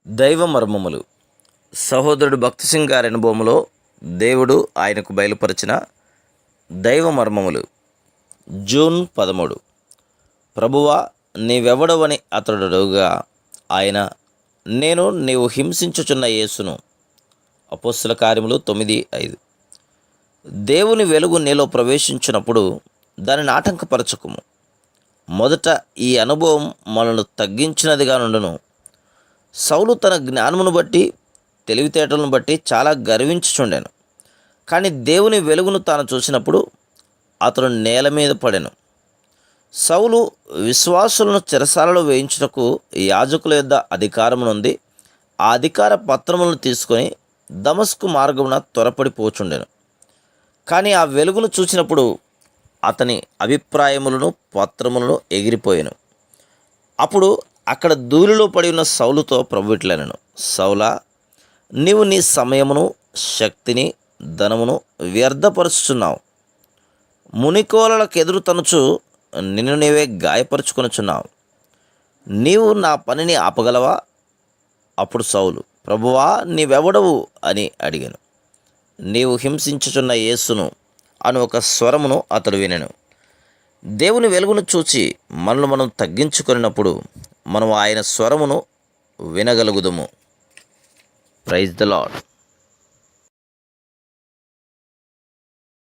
దైవ మర్మములు. సహోదరుడు భక్తి సింగ్ గారి అనుభవంలో దేవుడు ఆయనకు బయలుపరిచిన దైవ మర్మములు. జూన్ 13. ప్రభువా, నీవెవడవని అతడుగా ఆయన, నేను నీవు హింసించుచున్న యేసును. అపోస్తల కార్యములు 9:5. దేవుని వెలుగు నీలో ప్రవేశించినప్పుడు దానిని ఆటంకపరచకుము. మొదట ఈ అనుభవం మనల్ని తగ్గించినదిగా నుండును. సౌలు తన జ్ఞానమును బట్టి, తెలివితేటలను బట్టి చాలా గర్వించుచుండెను. కానీ దేవుని వెలుగును తాను చూసినప్పుడు అతడు నేల మీద పడెను. సౌలు విశ్వాసులను చెరసాలలో వేయించుటకు యాజకుల యొద్ద అధికారమునుంది. ఆ అధికార పత్రములను తీసుకొని దమస్కు మార్గమున త్వరపడిపోచుండెను. కానీ ఆ వెలుగును చూసినప్పుడు అతని అభిప్రాయములను, పత్రములను ఎగిరిపోయాను. అప్పుడు అక్కడ ధూళిలో పడి ఉన్న సౌలుతో ప్రభు ఇట్లనెను, సౌలా, నీవు నీ సమయమును, శక్తిని, ధనమును వ్యర్థపరుచుచున్నావు. మునికోలలకు ఎదురు తనుచు నిన్ను నీవే గాయపరుచుకొనుచున్నావు. నీవు నా పనిని ఆపగలవా? అప్పుడు సౌలు, ప్రభువా, నీవెవడవు అని అడిగాను. నీవు హింసించుచున్న యేసును అని ఒక స్వరమును అతడు వినెను. దేవుని వెలుగును చూచి మనల్ని మనం తగ్గించుకొనినప్పుడు మనం ఆయన స్వరమును వినగలుగుదుము. Praise the lord.